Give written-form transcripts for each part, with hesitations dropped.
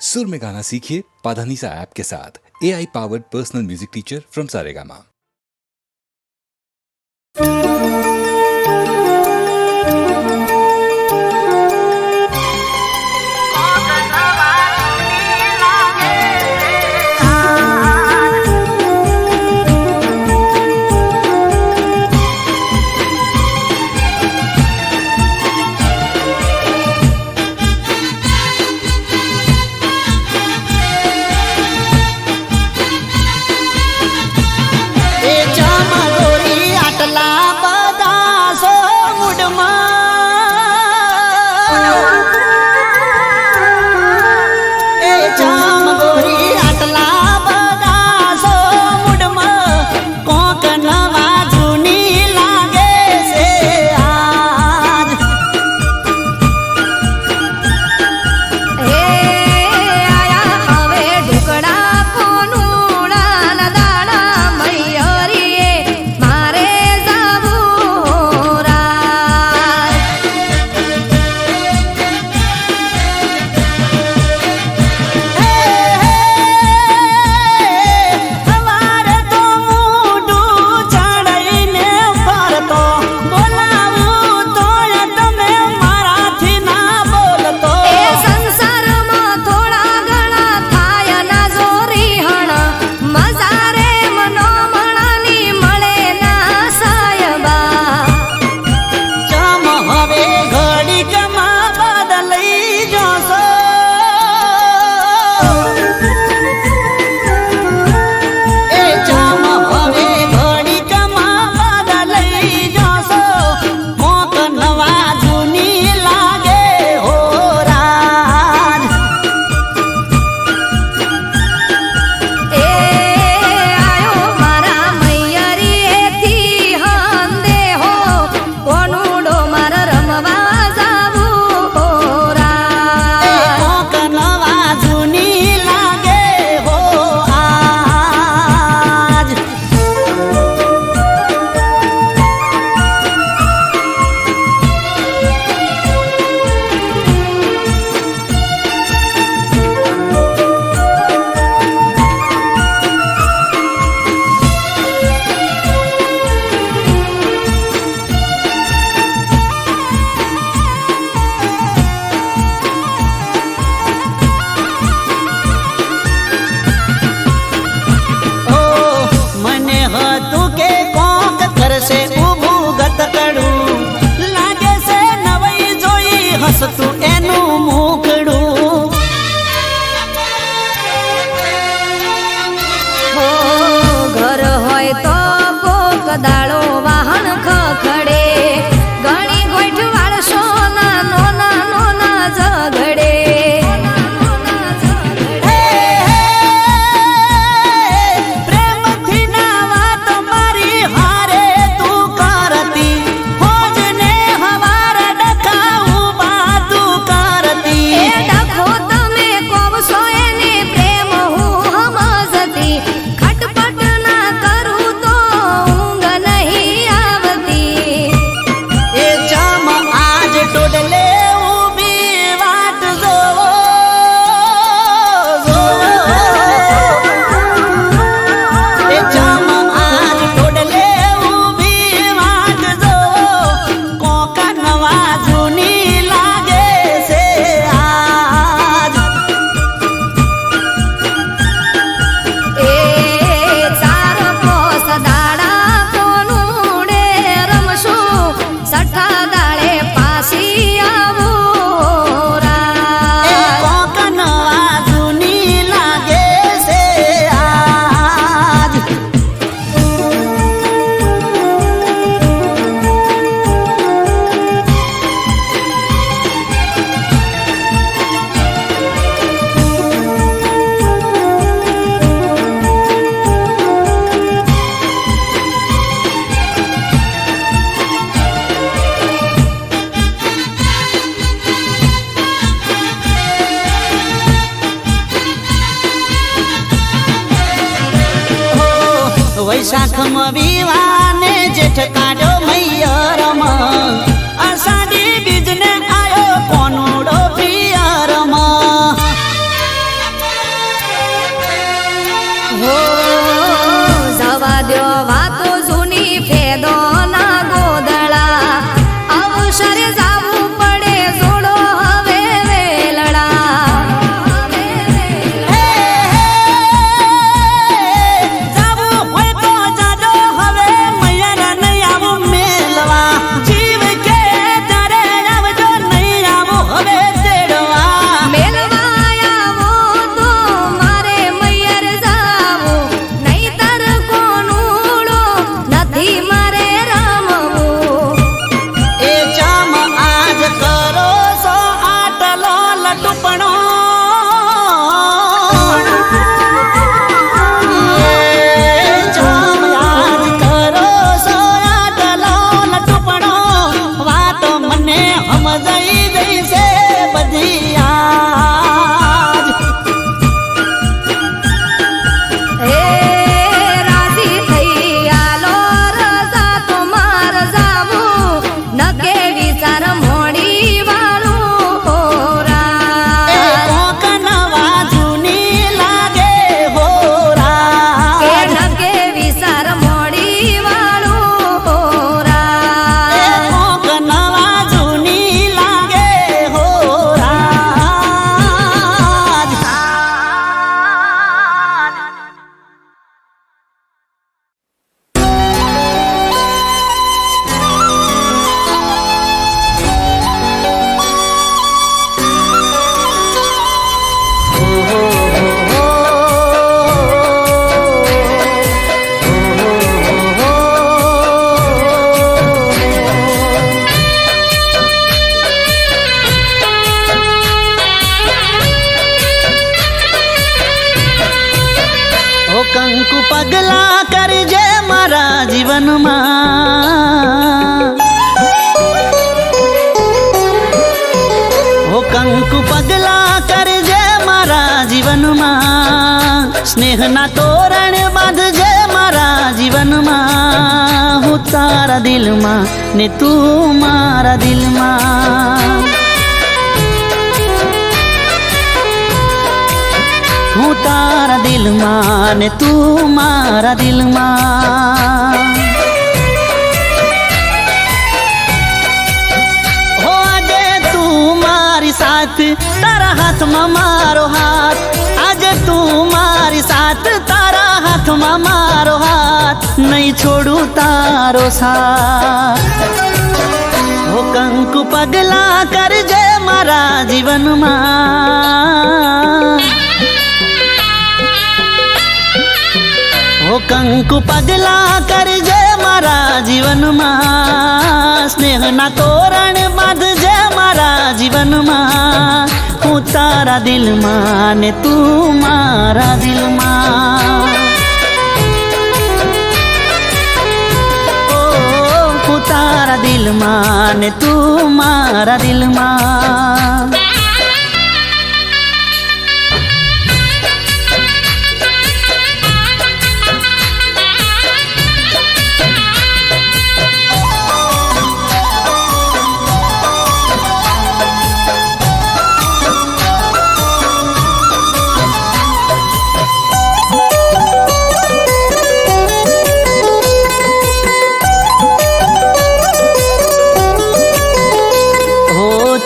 सुर में गाना सीखिए पाधानीसा ऐप के साथ। AI powered personal music teacher from Saregama. वैशाखम विवाने जेठ काढो मैयरम अषाढी बीजने आयो कोनुडो पियरम પગલા કરજે મારા જીવનમાં, ઓ કંકુ પગલા કરજે મારા જીવનમાં, સ્નેહના તોરણ બાંધજે મારા જીવનમાં, હું તારા દિલમાં ને તું મારા દિલમાં, હું તારા દિલમાં ને તું મારા દિલમાં. હો આજે તું મારી સાથ, તારા હાથમાં મારો હાથ, આજે તું મારી સાથ, તારા હાથમાં મારો હાથ, નહીં છોડું તારો સાથ. હો કંકુ પગલા કરજે મારા જીવનમાં, ઓ કંકુ પગલા કરજે મારા જીવનમાં, સ્નેહના તોરણ બાંધજે મારા જીવનમાં, હું તારા દિલમાં ને તું મારા દિલમાં, ઓ હું તારા દિલમાં ને તું મારા દિલમાં.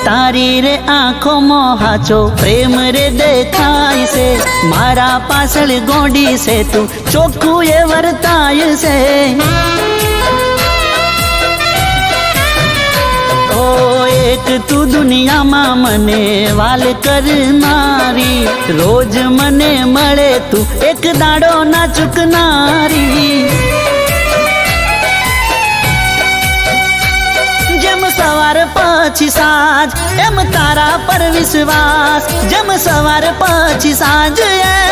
તારી રે આંખોમાં હાચો પ્રેમ રે દેખાય છે, મારા પાછળ ગોડી છે તું ચોખ્ખું એ વર્તાય છે. ઓ એક તું દુનિયામાં મને વાલ કરનારી, રોજ મને મળે તું એક દાડો ના ચૂકનારી. સવાર પછી સાંજ એમ તારા પર વિશ્વાસ, જેમ સવાર પછી સાંજ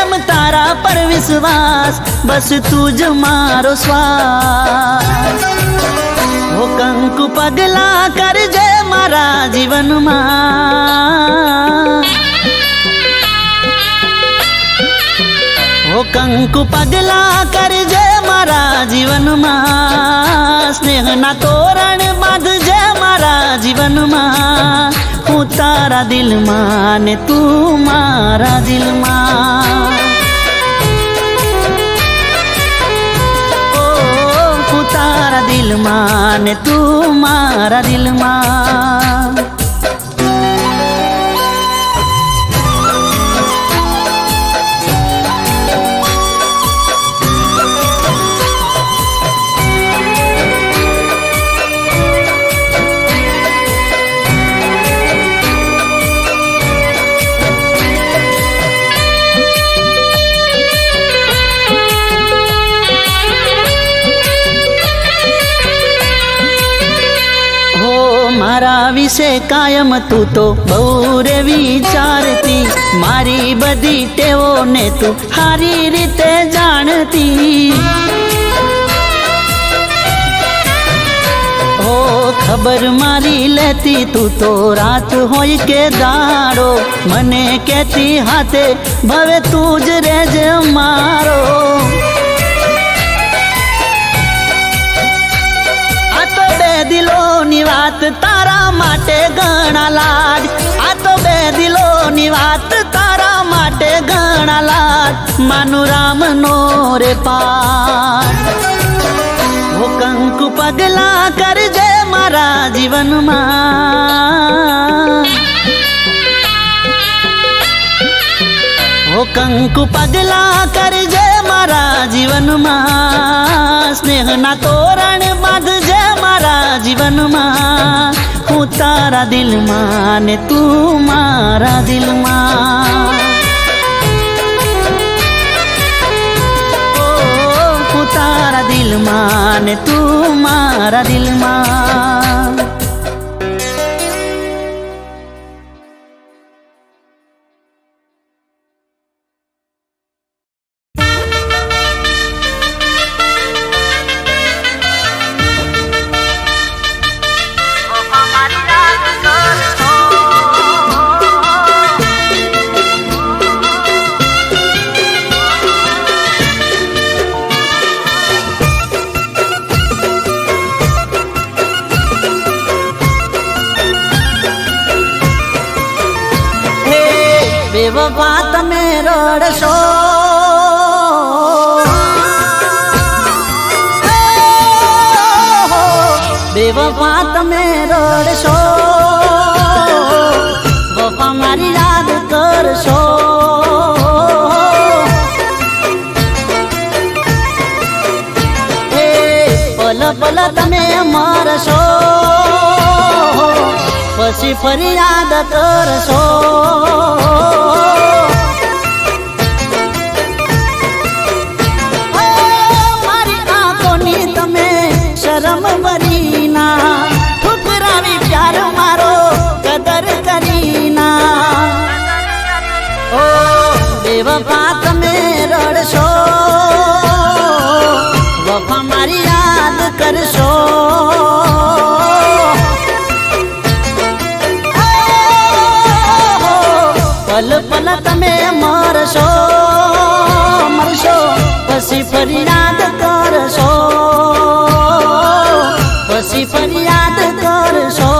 એમ તારા પર વિશ્વાસ, બસ તું જ મારો શ્વાસ. ઓ કંકુ પગલા કરજે મારા જીવનમાં, ઓ કંકુ પગલા કરજે મારા જીવનમાં, સ્નેહના તોરણ બાંધજે મારા જીવનમાં, હું તારા દિલમાં ને તું મારા દિલમાં, ઓ હું તારા દિલમાં ને તું મારા દિલમાં. મારા વિશે કાયમ તું તો બહુ રે વિચારતી, મારી બધી ટેવોને તું સારી રીતે જાણતી. હો ખબર મારી લેતી તું તો રાત હોય કે દાડો, મને કહેતી હાથે ભવે તું જ રહેજે મારો. દિલોની વાત તારા માટે ઘણા લાડ, આ તો બે દિલોની વાત તારા માટે ઘણા લાડ, માનું રામનો રે પાઠ. ઓ કંકુ પગલા કરજે મારા જીવનમાં, ઓ કંકુ પગલા કરજે મારા જીવનમાં, સ્નેહના તોરણ બાંધજે મારા જીવનમાં, હું તારા દિલમાં ને તું મારા દિલમાં, ઓ હું તારા દિલમાં ને તું મારા દિલમાં. બેવફા તમે રડશો બેવફા તમે રડશો વફા મારી યાદ કરશો પલ પલ તમે મરશો પછી ફરિયાદ કરશો મારી આંખોની તમે શરમ ભરીના ઠુકરાવી પ્યાર મારો કદર કરીના ઓ બેવફા તમે રડશો વફા મારી યાદ કરશો પલ પલ તમે મરશો મરશો પછી ફરિયાદ કરશો પછી ફરિયાદ કરશો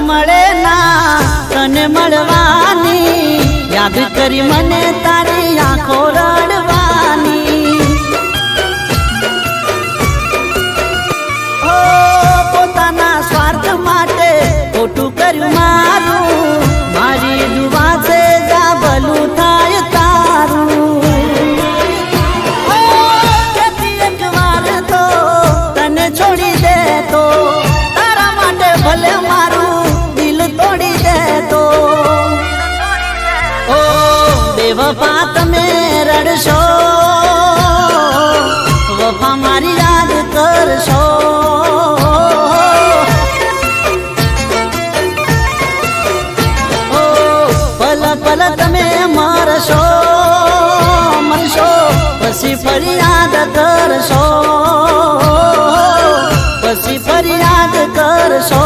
મળે ના તને મળવાની યાદ કરી મને તારી આંખો રડવાની પોતાના સ્વાર્થ માટે ખોટું કર્યું મારું મારી દુઆ છે જા ભલું થાય તારું એક વાર તો તને છોડી દે તો તારા માટે ભલે મારું તોડી દે તો ઓ બેવફા તમે રડશો વફા મારી યાદ કરશો ઓ પલ પલ તમે મરશો મરશો પછી ફરિયાદ કરશો પછી ફરિયાદ કરશો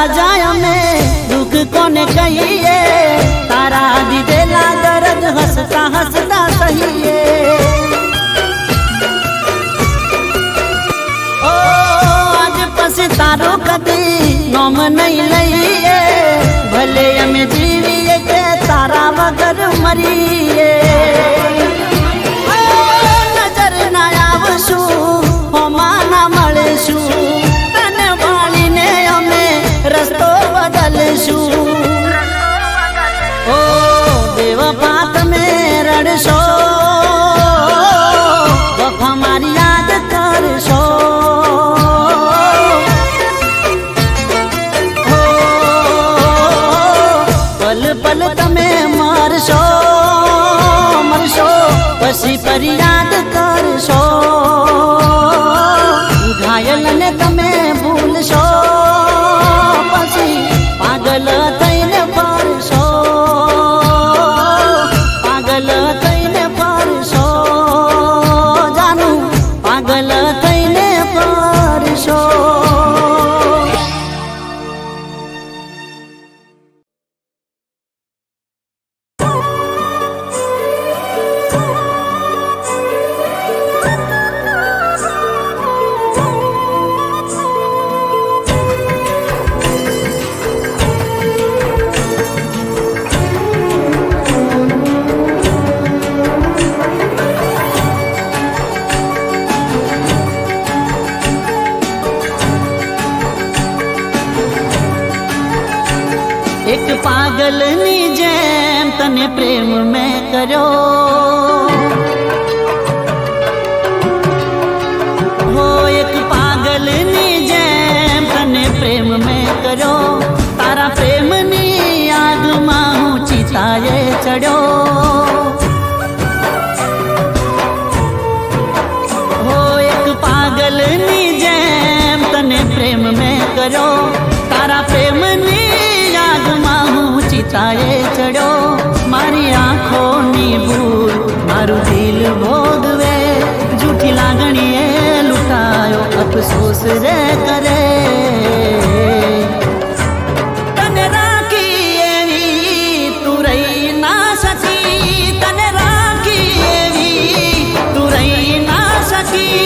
જાય અમે દુઃખ કોને કહીએ તારા દીધેલા દર્દ હસતા હસતા સહીએ ઓ આજ પછી તારું કદી નોમ નહીં લઈએ ભલે અમે જીવીએ કે તારા વગર મરીએ નજર ના આવશું હોમાં ના મળશું તને વાળીને અમે રસ્તો બદલશું ઓ બેવફા તમે રડશો વફા મારી યાદ કરશો પલ પલ તમે મરશો મરશો પછી ફરિયાદ કરશો ઘાયલને તમે ભૂલશો પાગલ થઈને ફરશો પાગલ થઈને ફરશો જાનું પાગલ થઈને ફરશો એક પાગલની જેમ તને પ્રેમ મેં કર્યો હો એક પાગલની જેમ તને પ્રેમ મેં કર્યો તારા પ્રેમની આગમાં હું ચિતાએ ચડ્યો હો એક પાગલની જેમ તને પ્રેમ મેં કર્યો તારા પ્રેમની આગમાં હું ચિતાએ ચડ્યો મારી આંખોની ભૂલ મારું દિલ ભોગવે જૂઠી લાગણીએ લૂંટાયો અફસોસ રે કરે તને રાખી એવી તું રહી ના શકી તને રાખી એવી તું રહી ના શકી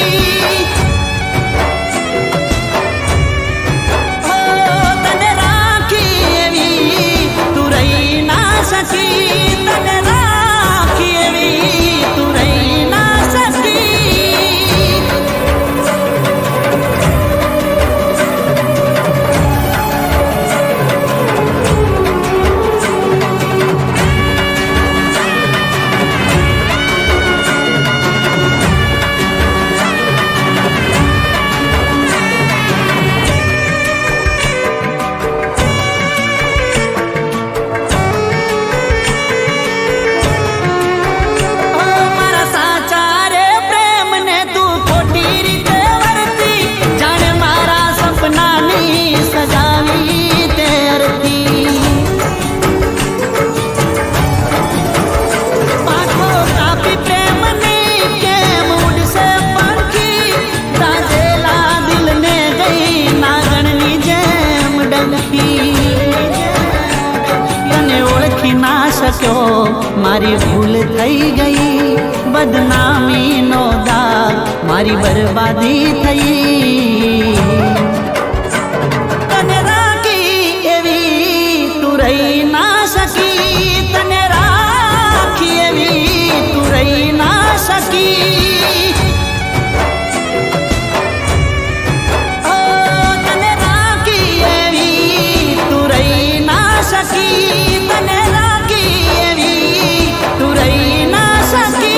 તને રાખી એવી તું રહી ના શકી તને રાખી એવી તું રહી ના શકી મારા સાચા રે પ્રેમને તું ખોટી રીતે વર્તી જાણે મારા સપનાની સજાવી તે અરતી પાંખો કાપી પ્રેમની કેમ ઉડશે પંખી દાજેલા દિલને ગઈ નાગણની જેમ ડંખી તને ઓળખી ના શક્યો મારી ભૂલ થઈ ગઈ બદનામીનો દાગ મારી બરબાદી થઈ તને રાખી એવી તું રહી ના શકી તને રાખી એવી તું રહી ના શકી ઓ તને રાખી એવી તું રહી ના શકી તને રાખી એવી તું રહી ના શકી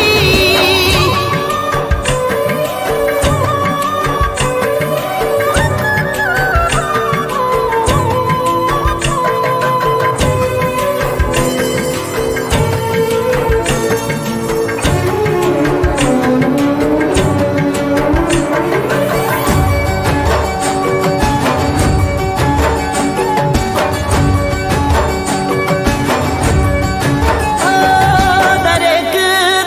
દરેક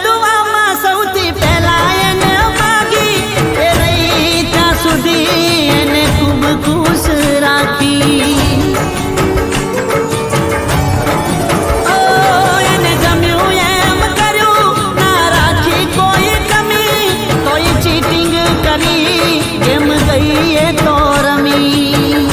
દુઆમાં સૌથી પહેલા એને માગી એ રહી ત્યાં સુધી એને ખૂબ ખુશ રાખી ઓ એને ગમ્યું એમ કર્યું ના રાખી કોઈ કમી કોઈ ચીટિંગ કરી એમ ગઈ એ તો રમી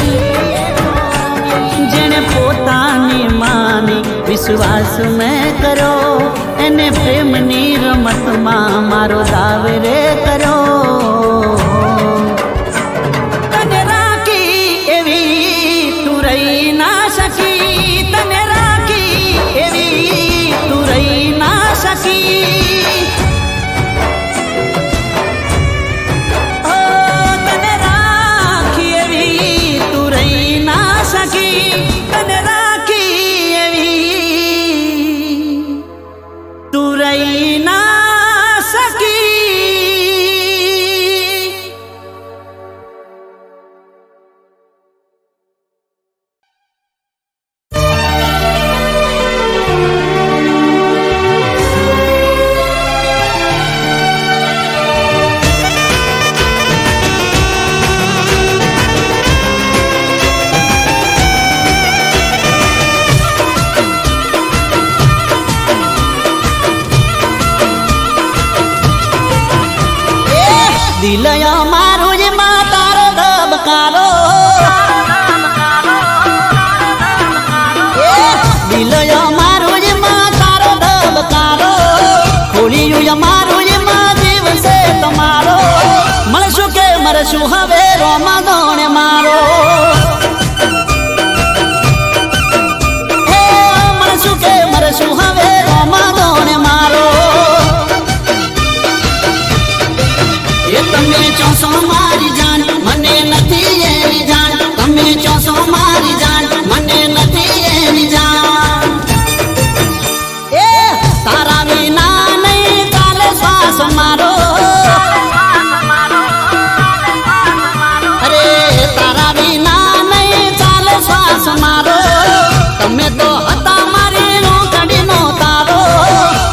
જેને પોતાની માની વિશ્વાસ મેં કર્યો એને પ્રેમની રમતમાં મારો દાવ રે કર્યો તને રાખી એવી તું રહી ના શકી તને રાખી એવી તું રહી ના શકી ઓ તને રાખી એવી તું રહી ના શકી તને રાખી એવી તું રહી ના શકી દિલયો મારું જ માં તારો ધબકારો દિલયો મારું જ માં તારો ધબકારો ખોલિયું મારું જ માં દિવસે તમારો મળશું કે મરશું હવે રોમા દોણે મારો મળશું કે મરશું હવે તમે ચોસો મારી જાન મને નથી એની જાન તમે ચોસો મારી જાન મને નથી એની જાન એ તારા વિના નહીં ચાલે શ્વાસ મારો અરે તારા વિના નહીં ચાલે શ્વાસ મારો તમે તો હતા મારી રોકડીનો તારો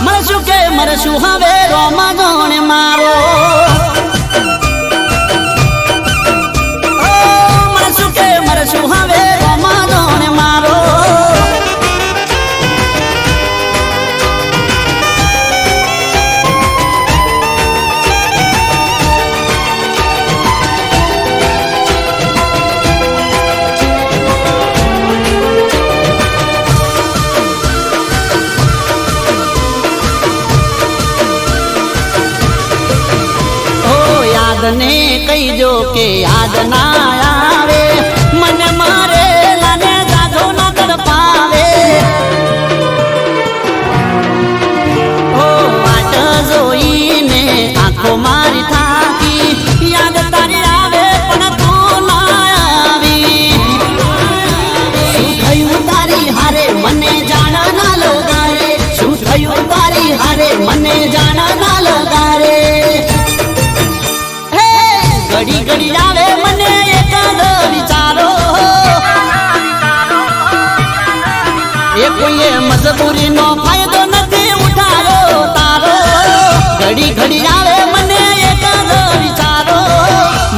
મળશું કે મરશું હવે રોમા ગોણે મારો મળશું કે મરશું હવે રોમા ગોણે મારો ને કહીજો કે યાદ ના આવે મને મારે લાને જાજો ના તડપાવે ઓ વાટ જોઈને આંખો મારી થાકી યાદ તારી આવે પણ તું ના આવી શું થયું તારી હારે મને જાણ ના લગારે શું થયું તારી હારે મને જાણ ના લગારે ઘડી ઘડી આવે મને એકાદ વિચારો એ કોઈએ મજબૂરીનો ફાયદો નથી ઉઠાયો તારો ઘડી ઘડી આવે મને એકાદ વિચારો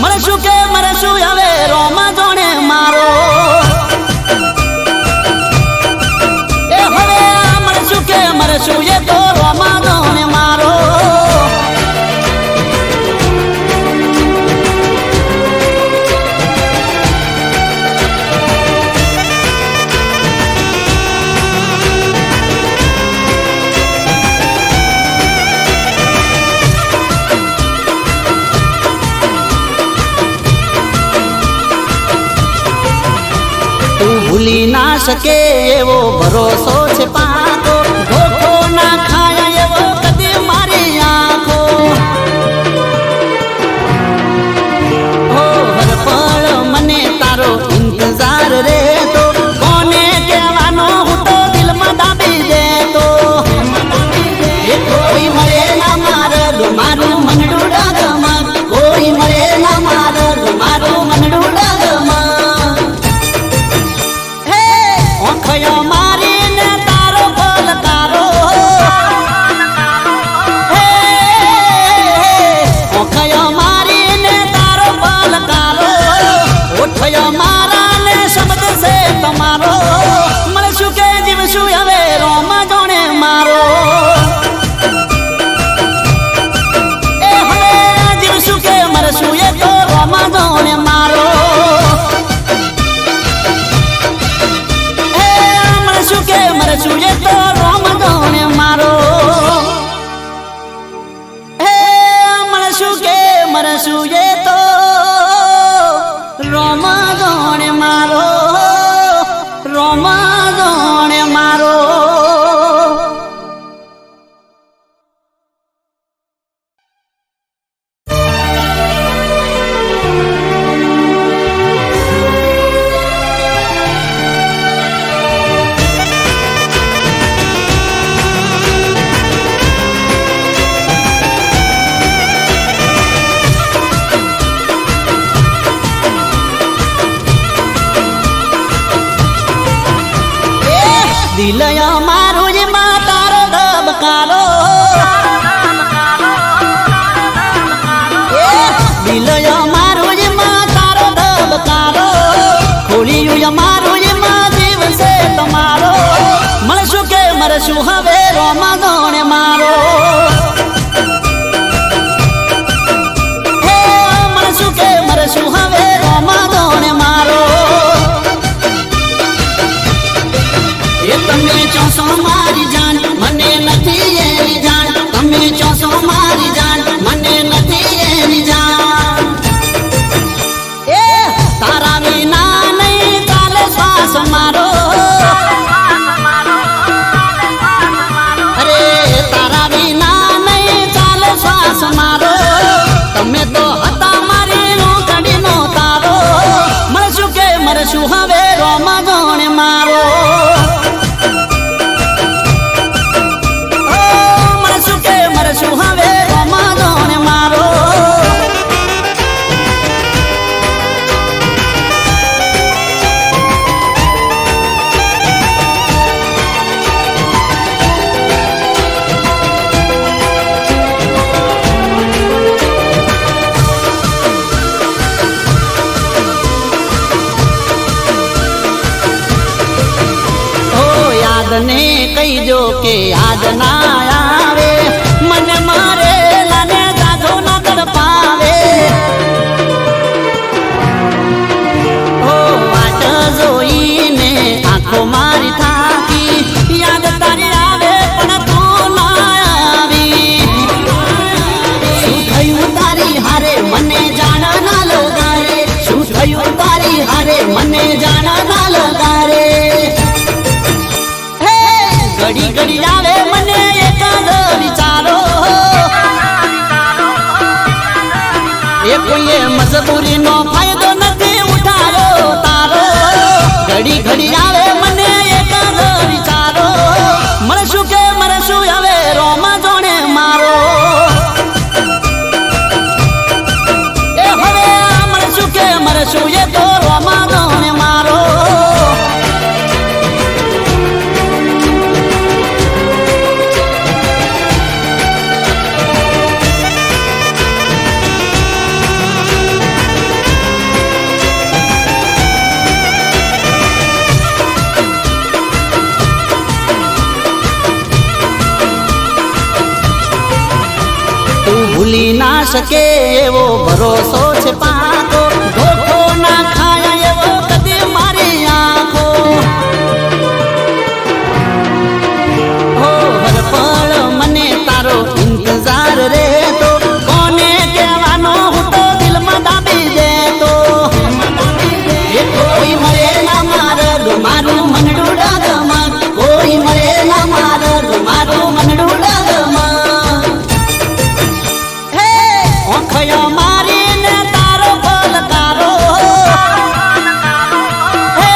મળશું કે મરશું હવે રોમા જોણે મારો એ હવે મળશું કે મરશું એ તો રોમા જોણે મારો ભૂલી ના શકે એવો ભરોસો છે પાકો ધોખો ના ખાય એવો કદી મારી આંખો હો હર પળ મને તારો ઇંતજાર રહેતો કોને કહેવાનો હું તો દિલમાં દાબી દેતો એ કોઈ મળે ના મારગ મારું મનડું ડગમગ કોઈ મળે ના મારગ મારું મનડું ડગમગ ઓખયો મારીને તારો પલકારો ઓખયો મારીને તારો પલકારો ઓઠયો મારાને શબ્દ છે તમારો મળશું કે જીવશું હવે રોમા જોણે મારો એ હવે જીવશું કે મરશું એ તો રોમા જોણે મારો કે મરશું એ તો રોમ ગોણે મારો હે મળશું કે મરશું એ તો રોમ ગોણે મારો રોમ ગોણે મારો દિલયો મારું જ માં તારો ધબકારો દિલયો મારું જ માં તારો ધબકારો ખોલિયું મારું જ માં જીવ છે તમારો મળશું કે મરશું હવે રોમા ગોણે મારો મળશું કે મરશું હવે રોમા ગોણે મારો એ તમે ચોસો મારી જાન મને નથી એની જાન તમે ચોસો મારી જાન મને નથી એની જાન એ તારા વિના નહીં ચાલે શ્વાસ મારો અરે તારા વિના નહીં ચાલે શ્વાસ મારો તમે તો ને કહીજો કે યાદ ના આવે, મને મારે લાને જાજો ના તડપાવે. ઓ વાટ જોઈને આંખો મારી થાકી, યાદ તારી આવે પણ તું ના આવી. શું થયું તારી હારે મને જાણ ના લગારે, શું થયું તારી હારે મને જાણ ના લગારે. હે ઘડી ઘડી આવે મને એકાદ વિચારો, એ કોઈએ મજબૂરીનો ફાયદો નથી ઉઠાયો તારો. ઘડી ઘડી આવે મને એકાદ વિચારો, મળશું કે મરશું હવે રોમા જોણે મારો. એ હવે મળશું કે મરશું એ તો રોમા જોણે મારો. ભૂલી ના શકે એવો ભરોસો છે પાકો, ધોખો ના ખાય એવો કદી મારી આંખો. હો હર પળ મને તારો ઇંતજાર રહેતો, કોને કહેવાનો હું તો દિલમાં દાબી દેતો. એ કોઈ મળે ના મારગ મારું મનડું ડાગમાં, કોઈ મળે ના મારગ મારું મનડું ડાગમાં. ઓખયો મારીને તારો પલકારો, હે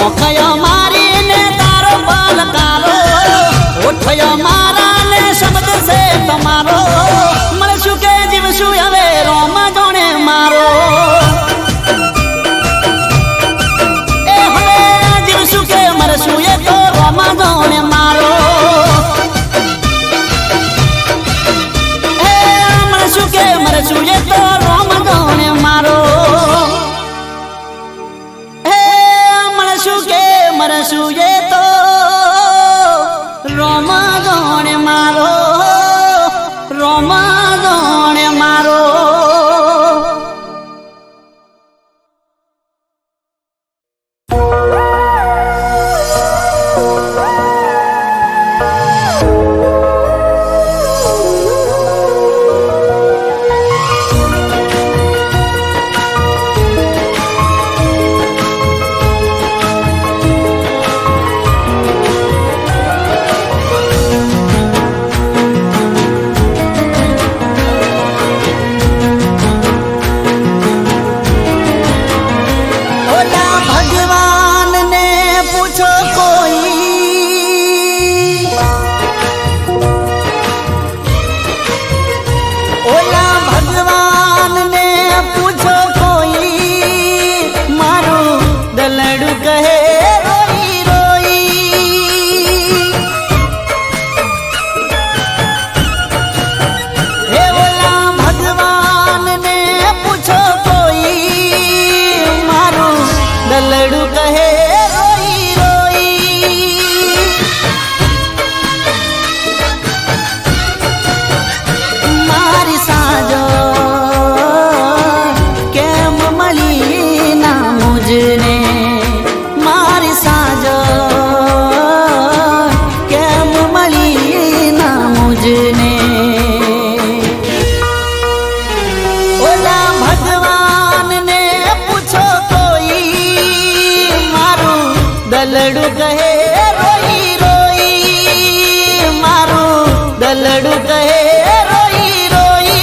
ઓખયો મારીને તારો પલકારો. ઓઠયો મારા ને શબ્દ છે તમારો, મળશું કે જીવશું હવે રોમા જોણે મારો. એ હવે જીવશું કે મરશું એ તો રોમા જોણે મારો. મળશું કે મરશું એ તો રોમ જોણે મારો. હે મળશું કે મરશું એ તો રોમ જોણે મારો, રોમ જોણે મારો. દલડું કહે રોઈ રોઈ, મારું દલડું કહે રોઈ રોઈ.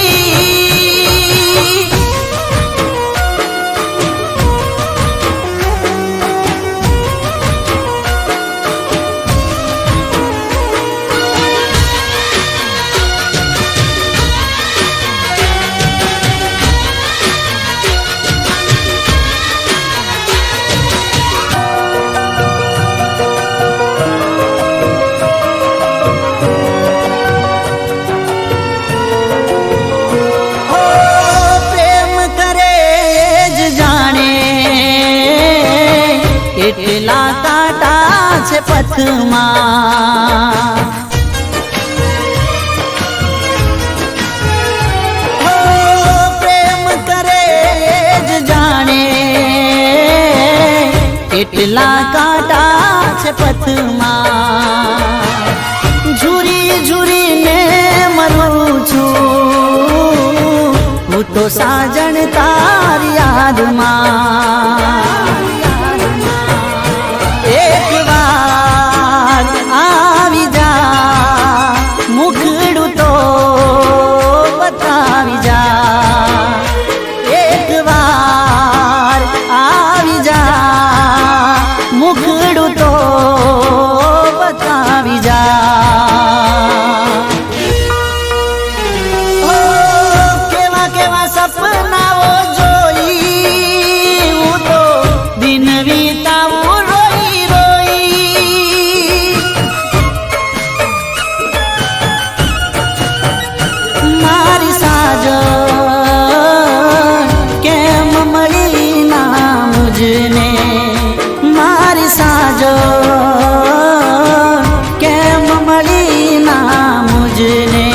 પથમાં પ્રેમ કરે જ જાણે કેટલા કાંટા છે પથમાં ઝૂરી ઝૂરીને મરું છું હું તો સાજણ તારી યાદમાં એક વાર આવી જા મુખડું તો બતાવી જા એક વાર આવી જા મુખડું તો બતાવી જા કેવા કેવા સપનાઓ જોઈ હું તો દિન વીતાવું રોઈ રોઈ મારી સાજણ કેમ મળી ના મુજને મારી સાજણ કેમ મળી ના મુજને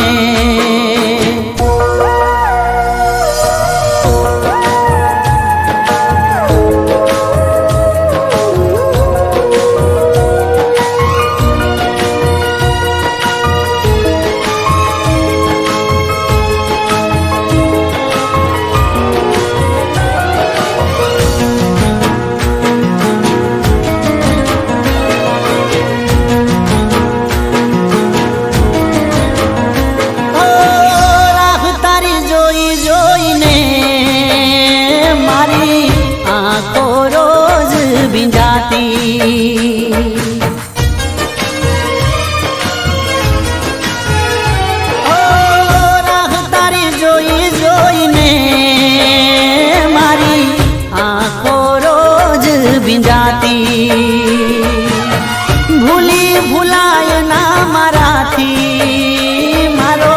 ભૂલી ભૂલાય ના મારાથી મારો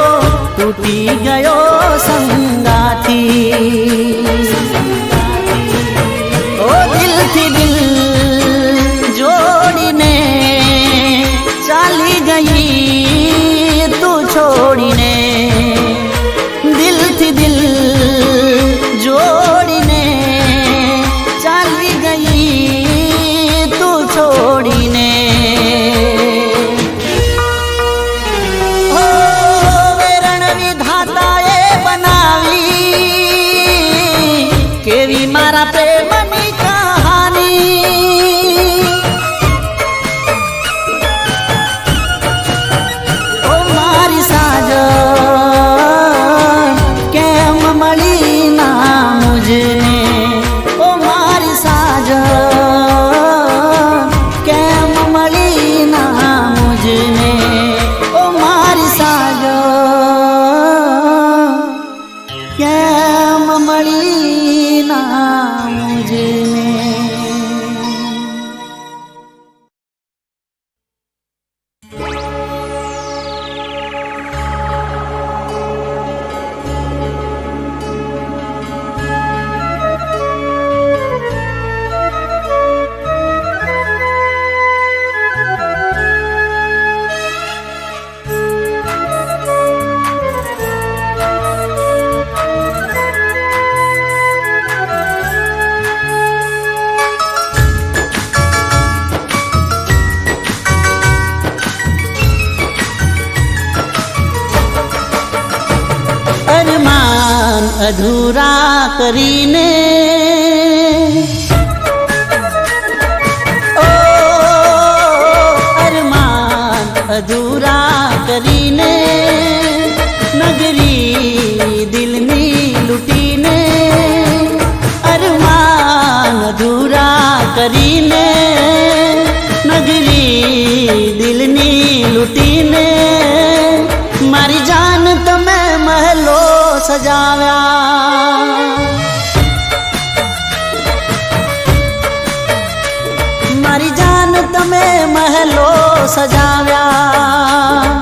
તૂટી ગયો સંગાથી ઓ દિલથી દિલ જોડીને ચાલી ગઈ તું છોડીને દિલથી દિલ જોડીને ચાલી ગઈ છોડીને વેરણ વિધાતાએ બનાવી કેવી મારા પ્રેમની કહાની ઓ મારી સાજણ કેમ મળી ના મુજને ઓ મારી સાજણ કેમ મળી ના મુજને ઓ મારી સાજણ કેમ મળી ના મુજને અધૂરા કરીને ઓ અરમાન અધૂરા કરીને નગરી દિલની લૂટીને અરમાન અધૂરા કરીને નગરી દિલની લૂટીને મારી જાન તમે મહેલો સજાવ્યા મારી જાન તમે મહેલો સજાવ્યા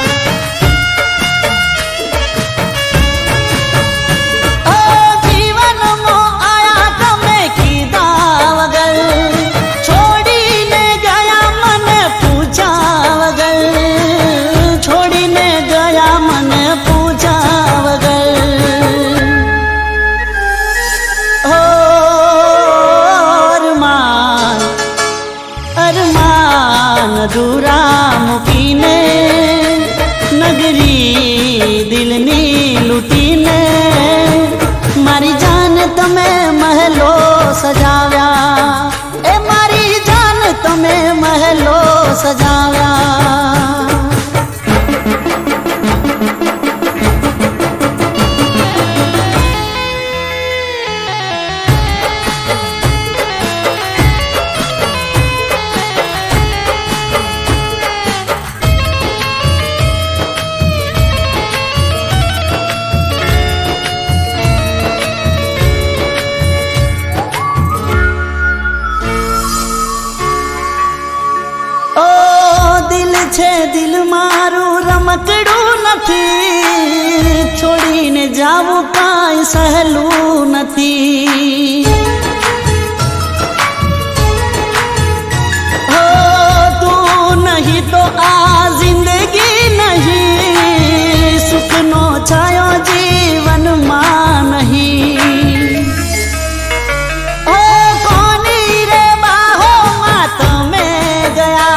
જીવનમાં આયા તમે કીધા વગર છોડીને ગયા મને પૂછા સજાવ્યા એ મારી જાન તમે મહેલો સજાવ્યા છે દિલ મારું રમકડું નથી છોડીને જાવું કાંઈ સહેલું નથી હો તું નહીં તો આ જિંદગી નહીં સુખનો છાયો જીવનમાં નહીં ઓ કોની રે બાહોમાં તમે ગયા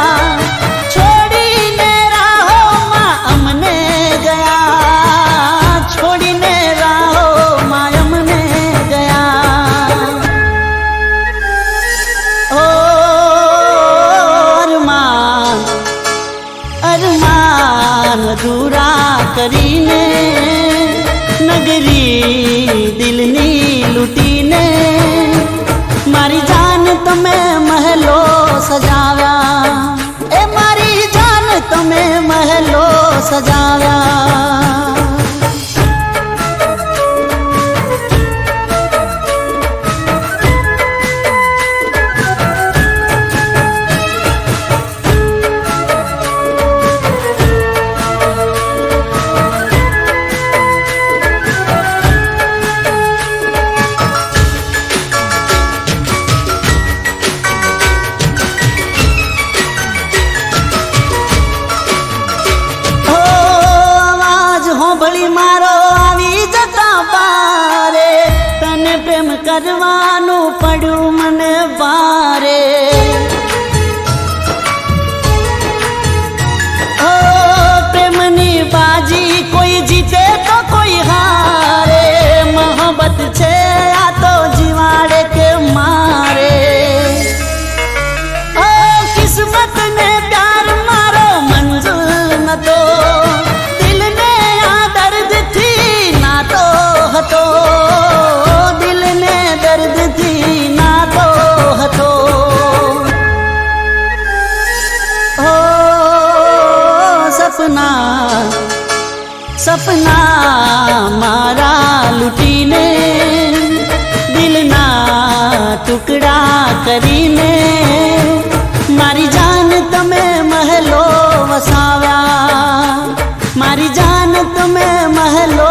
અધૂરા કરીને નગરી દિલની લૂંટીને મારી જાન તમે મહેલો સજાવ્યા એ મારી જાન તમે મહેલો સજાવ્યા ભળી મારો આવી જતા પારે તને પ્રેમ કરવાનું પડ્યું મને ભારે ઓ પ્રેમની બાજી કોઈ જીતે તો કોઈ હારે મોહબ્બત છે આ તો જીવાડે કે મારે ઓ કિસ્મત ને પ્યાર મારો મંજૂર નતો હતો દિલને દર્દથી નાતો હતો ઓ સપના મારા લૂંટીને દિલના ટુકડા કરીને મારી જાન તમે મહેલો વસાવ્યા મારી જાન તમે મહેલો